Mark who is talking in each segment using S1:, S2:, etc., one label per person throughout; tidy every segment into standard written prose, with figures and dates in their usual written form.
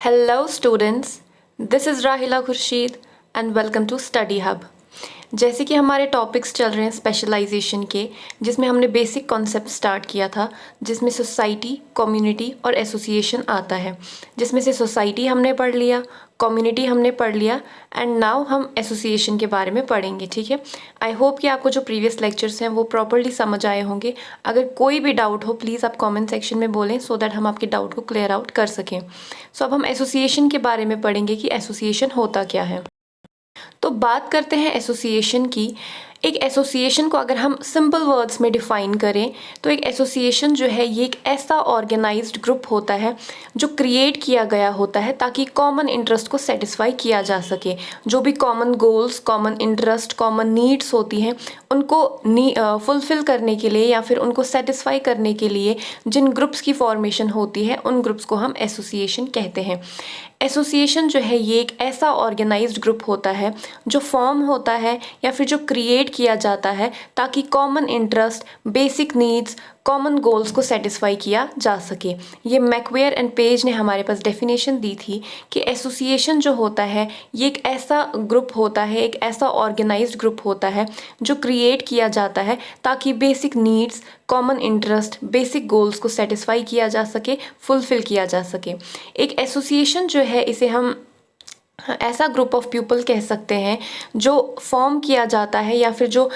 S1: Hello students, this is Rahila Khurshid and welcome to Study Hub। जैसे कि हमारे topics चल रहे हैं स्पेशलाइजेशन के, जिसमें हमने बेसिक कॉन्सेप्ट स्टार्ट किया था, जिसमें सोसाइटी, कम्युनिटी और एसोसिएशन आता है। जिसमें से सोसाइटी हमने पढ़ लिया, कम्युनिटी हमने पढ़ लिया एंड नाउ हम एसोसिएशन के बारे में पढ़ेंगे। ठीक है, आई होप कि आपको जो प्रीवियस लेक्चर्स हैं वो प्रॉपर्ली समझ आए होंगे। अगर कोई भी डाउट हो प्लीज़ आप कमेंट सेक्शन में बोलें सो दैट हम आपके डाउट को क्लियर आउट कर सकें। सो अब हम एसोसिएशन के बारे में पढ़ेंगे कि एसोसिएशन होता क्या है। तो बात करते हैं एसोसिएशन की। एक एसोसिएशन को अगर हम सिंपल वर्ड्स में डिफ़ाइन करें तो एक एसोसिएशन जो है ये एक ऐसा ऑर्गेनाइज्ड ग्रुप होता है जो क्रिएट किया गया होता है ताकि कॉमन इंटरेस्ट को सेटिस्फाई किया जा सके। जो भी common goals, common interest, common needs होती हैं उनको फुलफ़िल करने के लिए या फिर उनको सेटिस्फाई करने के लिए जिन ग्रुप्स की फॉर्मेशन होती है उन ग्रुप्स को हम एसोसिएशन कहते हैं। एसोसिएशन जो है ये एक ऐसा ऑर्गेनाइज्ड ग्रुप होता है जो फॉर्म होता है या फिर जो क्रिएट किया जाता है ताकि common interest, basic needs, common goals को सेटिस्फाई किया जा सके। ये मैकवेयर एंड पेज ने हमारे पास डेफिनेशन दी थी कि एसोसिएशन जो होता है ये एक ऐसा ग्रुप होता है, एक ऐसा ऑर्गेनाइज्ड ग्रुप होता है जो क्रिएट किया जाता है ताकि basic needs, common interest, basic goals को सेटिस्फाई किया जा सके, फुलफ़िल किया जा सके। एक एसोसिएशन जो है इसे हम ऐसा ग्रुप ऑफ पीपल कह सकते हैं जो फॉर्म किया जाता है या फिर जो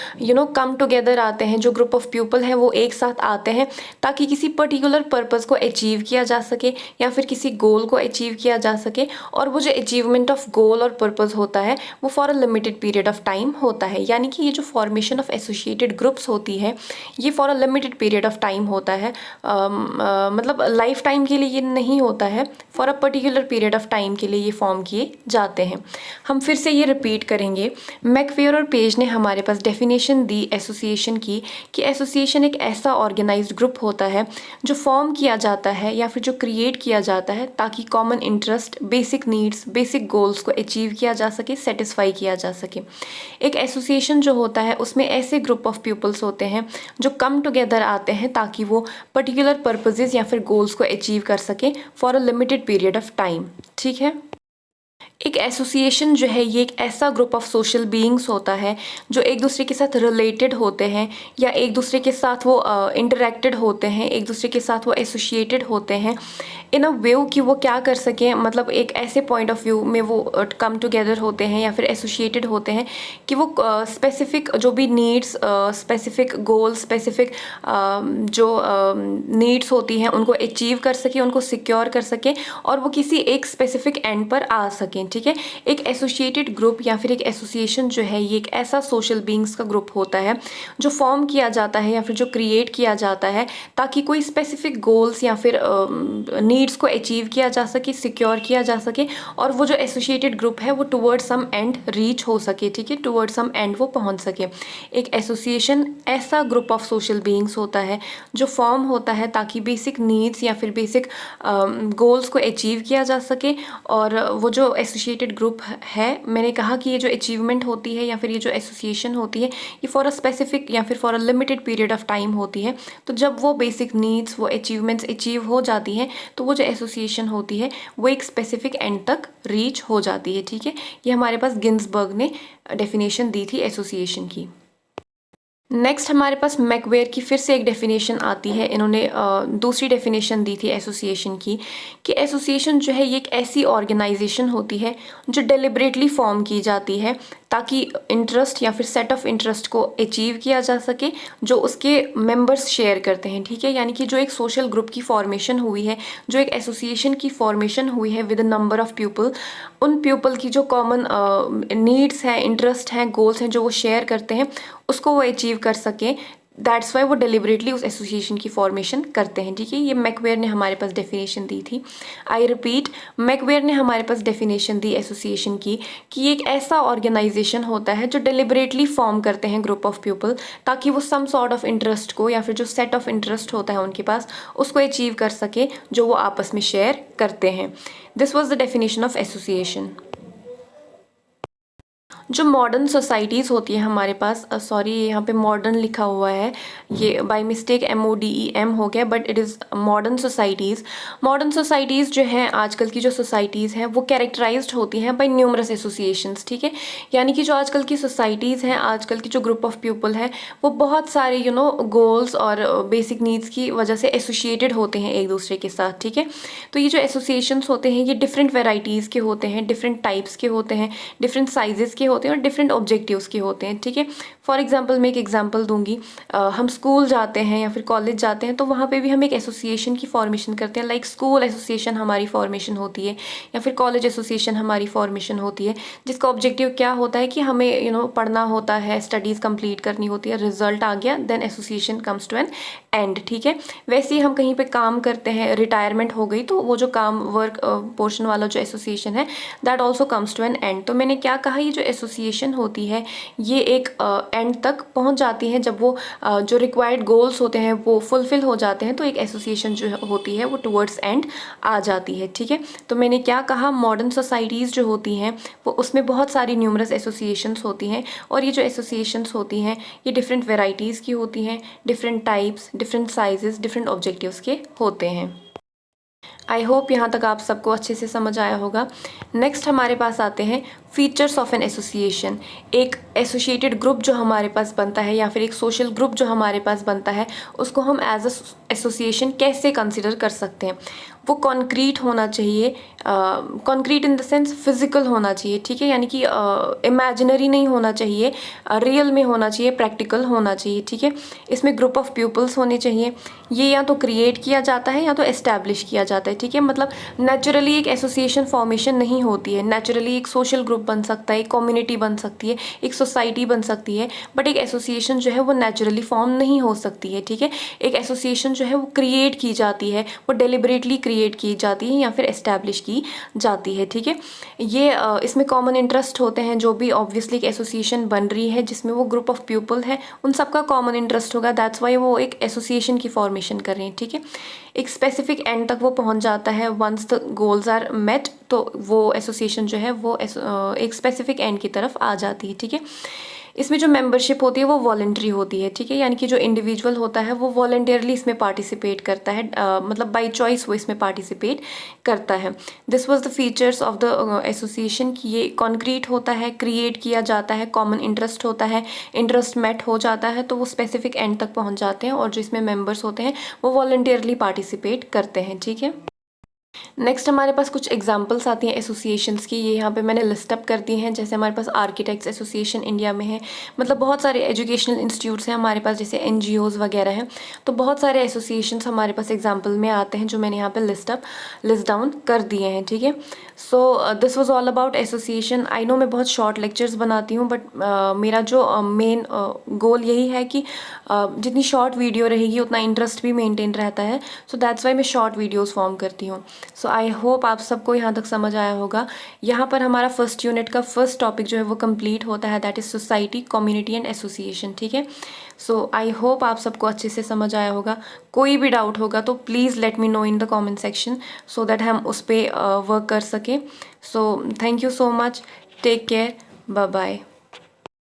S1: कम टुगेदर आते हैं। जो ग्रुप ऑफ पीपल हैं वो एक साथ आते हैं ताकि किसी पर्टिकुलर पर्पस को अचीव किया जा सके या फिर किसी गोल को अचीव किया जा सके। और वो जो अचीवमेंट ऑफ गोल और पर्पस होता है वो for a limited period of time होता है। यानी कि ये जो फॉर्मेशन ऑफ एसोसिएटेड ग्रुप्स होती है ये for a limited period of time होता है। मतलब लाइफ टाइम के लिए ये नहीं होता है, for a particular period of time के लिए ये फॉर्म किए जाते हैं। हम फिर से ये रिपीट करेंगे। मैकवेयर और पेज ने हमारे पास डेफिनेशन दी एसोसिएशन की कि एसोसिएशन एक ऐसा ऑर्गेनाइज्ड ग्रुप होता है जो फॉर्म किया जाता है या फिर जो क्रिएट किया जाता है ताकि common interest, basic needs, basic goals को अचीव किया जा सके, सेटिस्फाई किया जा सके। एक एसोसिएशन जो होता है उसमें ऐसे ग्रुप ऑफ पीपल्स होते हैं जो कम टुगेदर आते हैं ताकि वो पर्टिकुलर पर्पसेस या फिर गोल्स को अचीव कर सके for a limited period of time. ठीक है, एक एसोसिएशन जो है ये एक ऐसा ग्रुप ऑफ सोशल बीइंग्स होता है जो एक दूसरे के साथ रिलेटेड होते हैं या एक दूसरे के साथ वो इंटरेक्टेड होते हैं, एक दूसरे के साथ वो एसोसिएटेड होते हैं इन अ वे कि वो क्या कर सकें। मतलब एक ऐसे पॉइंट ऑफ व्यू में वो कम टुगेदर होते हैं या फिर एसोसिएटेड होते हैं कि वो स्पेसिफिक जो भी नीड्स, स्पेसिफिक गोल्स, स्पेसिफिक जो नीड्स होती हैं उनको अचीव कर सकें, उनको सिक्योर कर सकें और वो किसी एक स्पेसिफिक एंड पर आ सकें। ठीक है, एक एसोसिएटेड ग्रुप या फिर एक एसोसिएशन जो है ये एक ऐसा सोशल बीइंग्स का ग्रुप होता है जो फॉर्म किया जाता है या फिर जो क्रिएट किया जाता है ताकि कोई स्पेसिफिक गोल्स या फिर नीड्स को अचीव किया जा सके, सिक्योर किया जा सके और वो जो एसोसिएटेड ग्रुप है वो टुवर्ड्स सम एंड रीच हो सके। ठीक है, टुवर्ड्स सम एंड वो पहुंच सके। एक एसोसिएशन ऐसा ग्रुप ऑफ सोशल बीइंग्स होता है जो फॉर्म होता है ताकि बेसिक नीड्स या फिर बेसिक गोल्स को अचीव किया जा सके। और वो जो एसोसिएटेड ग्रुप है, मैंने कहा कि ये जो अचीवमेंट होती है या फिर ये जो एसोसिएशन होती है ये फॉर अ स्पेसिफिक या फिर for a limited period of time होती है। तो जब वो बेसिक नीड्स, वो अचीवमेंट्स अचीव हो जाती हैं तो वो जो एसोसिएशन होती है वो एक स्पेसिफिक एंड तक रीच हो जाती है। ठीक है, ये हमारे पास गिन्सबर्ग ने डेफिनेशन दी थी एसोसिएशन की। नेक्स्ट हमारे पास मैकवेयर की फिर से एक डेफिनेशन आती है। इन्होंने दूसरी डेफिनेशन दी थी एसोसिएशन की कि एसोसिएशन जो है ये एक ऐसी ऑर्गेनाइजेशन होती है जो डेलिबरेटली फॉर्म की जाती है ताकि इंटरेस्ट या फिर सेट ऑफ इंटरेस्ट को अचीव किया जा सके जो उसके मेंबर्स शेयर करते हैं। ठीक है, यानी कि जो एक सोशल ग्रुप की फॉर्मेशन हुई है, जो एक एसोसिएशन की फॉर्मेशन हुई है with a number of people, उन पीपल की जो कॉमन नीड्स हैं, इंटरेस्ट हैं, गोल्स हैं जो वो शेयर करते हैं उसको वो अचीव कर सकें। दैट्स वाई वो डेलिबरेटली उस एसोसिएशन की फॉर्मेशन करते हैं। ठीक है, ये मैकवेयर ने हमारे पास डेफिनेशन दी थी। आई रिपीट, मैकवेयर ने हमारे पास डेफिनेशन दी एसोसिएशन की कि ये एक ऐसा ऑर्गेनाइजेशन होता है जो डेलिबरेटली फॉर्म करते हैं ग्रुप ऑफ पीपल ताकि वो सम सॉर्ट ऑफ इंटरेस्ट को या फिर जो सेट ऑफ इंटरेस्ट होता है उनके पास उसको अचीव कर सके जो वो आपस में शेयर करते हैं। This was the definition of association. जो मॉडर्न सोसाइटीज़ होती है हमारे पास, सॉरी यहाँ पे मॉडर्न लिखा हुआ है, ये बाय मिस्टेक MODEM हो गया, but it is modern societies. Modern societies जो हैं, आजकल की जो सोसाइटीज़ हैं वो कैरेक्टराइज्ड होती हैं बाय न्यूमरस एसोसिएशंस, ठीक है। यानी कि जो आजकल की सोसाइटीज़ हैं, आजकल की जो ग्रुप ऑफ पीपल हैं, वो बहुत सारे गोल्स और बेसिक नीड्स की वजह से एसोसिएटेड होते हैं एक दूसरे के साथ, ठीक है। तो ये जो एसोसिएशंस होते हैं ये डिफरेंट वेराइटीज़ के होते हैं, डिफरेंट टाइप्स के होते हैं, डिफरेंट साइजेस के होते हैं और डिफरेंट ऑब्जेक्टिव्स के होते हैं, ठीक है। फॉर एग्जांपल मैं एक एग्जांपल दूंगी, हम स्कूल जाते हैं या फिर कॉलेज जाते हैं तो वहाँ पे भी हम एक एसोसिएशन की फॉर्मेशन करते हैं, लाइक स्कूल एसोसिएशन हमारी फॉर्मेशन होती है या फिर कॉलेज एसोसिएशन हमारी फॉर्मेशन होती है, जिसका ऑब्जेक्टिव क्या होता है कि हमें पढ़ना होता है, स्टडीज़ कंप्लीट करनी होती है, रिजल्ट आ गया, then association comes to an end, ठीक है। वैसे ही हम कहीं पे काम करते हैं, रिटायरमेंट हो गई, तो वो जो काम वर्क पोर्शन वाला जो एसोसिएशन है that also comes to an end. तो मैंने क्या कहा, ये जो एसोसिएशन होती है ये एक एंड तक पहुंच जाती है। जब वो जो रिक्वायर्ड गोल्स होते हैं वो फुलफिल हो जाते हैं तो एक एसोसिएशन जो होती है वो टुवर्ड्स एंड आ जाती है, ठीक है। तो मैंने क्या कहा, मॉडर्न सोसाइटीज़ जो होती हैं वो उसमें बहुत सारी न्यूमरस एसोसिएशंस होती हैं, और ये जो एसोसिएशंस होती हैं ये डिफरेंट वेराइटीज़ की होती हैं, different types, different sizes, different objectives के होते हैं। आई होप यहाँ तक आप सबको अच्छे से समझ आया होगा। नेक्स्ट हमारे पास आते हैं फीचर्स ऑफ एन एसोसिएशन। एक एसोसिएटेड ग्रुप जो हमारे पास बनता है या फिर एक सोशल ग्रुप जो हमारे पास बनता है उसको हम एज अ एसोसिएशन कैसे कंसिडर कर सकते हैं। वो कॉन्क्रीट होना चाहिए, concrete in the sense physical होना चाहिए, ठीक है, यानी कि इमेजिनरी नहीं होना चाहिए, रियल में होना चाहिए, प्रैक्टिकल होना चाहिए, ठीक है। इसमें ग्रुप ऑफ पीपल्स होने चाहिए, ये या तो क्रिएट किया जाता है या तो एस्टैब्लिश किया जाता है, ठीक है। मतलब नेचुरली एक एसोसिएशन फॉर्मेशन नहीं होती है, नेचुरली एक सोशल ग्रुप बन सकता है, एक कम्युनिटी बन सकती है, एक सोसाइटी बन सकती है, बट एक एसोसिएशन जो है वो नेचुरली फॉर्म नहीं हो सकती है, ठीक है। एक एसोसिएशन जो है वो क्रिएट की जाती है, वो डेलिबरेटली क्रिएट की जाती है या फिर एस्टैब्लिश की जाती है, ठीक है। ये इसमें कॉमन इंटरेस्ट होते हैं, जो भी ऑब्वियसली एक एसोसिएशन बन रही है जिसमें वो ग्रुप ऑफ पीपल है उन सबका कॉमन इंटरेस्ट होगा, दैट्स वाई वो एक एसोसिएशन की फॉर्मेशन कर रहे हैं, ठीक है। एक स्पेसिफिक एंड तक वो पहुंच जाता है, once the goals are met तो वो एसोसिएशन जो है वो एक स्पेसिफिक एंड की तरफ आ जाती है, ठीक है। इसमें जो मेंबरशिप होती है वो वॉलंटरी होती है, ठीक है, यानी कि जो इंडिविजुअल होता है वो वॉलंटियरली इसमें पार्टिसिपेट करता है, मतलब बाय चॉइस वो इसमें पार्टिसिपेट करता है। This was the features of the association कि ये कॉन्क्रीट होता है, क्रिएट किया जाता है, कॉमन इंटरेस्ट होता है, इंटरेस्ट मेट हो जाता है तो वो स्पेसिफिक एंड तक पहुंच जाते हैं, और जो इसमें मेंबर्स होते हैं वो वॉलंटियरली पार्टिसिपेट करते हैं, ठीक है। नेक्स्ट हमारे पास कुछ एग्जांपल्स आती हैं एसोसिएशंस की, ये यहाँ पे मैंने लिस्ट अप कर दी हैं। जैसे हमारे पास आर्किटेक्ट्स एसोसिएशन इंडिया में है, मतलब बहुत सारे एजुकेशनल इंस्टीट्यूट्स हैं हमारे पास, जैसे NGOs वगैरह हैं, तो बहुत सारे एसोसिएशंस हमारे पास एग्जांपल में आते हैं जो मैंने यहाँ पे लिस्ट डाउन कर दिए हैं, ठीक है। So this was all about association. I know मैं बहुत शॉर्ट लेक्चर्स बनाती हूँ, बट मेरा जो मेन गोल यही है कि जितनी शॉर्ट वीडियो रहेगी उतना इंटरेस्ट भी मेनटेन रहता है, सो दैट्स वाई मैं शॉर्ट वीडियोज़ फॉर्म करती हूँ। सो आई होप आप सबको यहाँ तक समझ आया होगा। यहाँ पर हमारा फर्स्ट यूनिट का फर्स्ट टॉपिक जो है वो कंप्लीट होता है, that is society, community and association, ठीक है। सो आई होप आप सबको अच्छे से समझ आया होगा। कोई भी डाउट होगा तो please let me know in the comment section so that हम उस पर वर्क कर सकें। So thank you so much, take care, bye bye.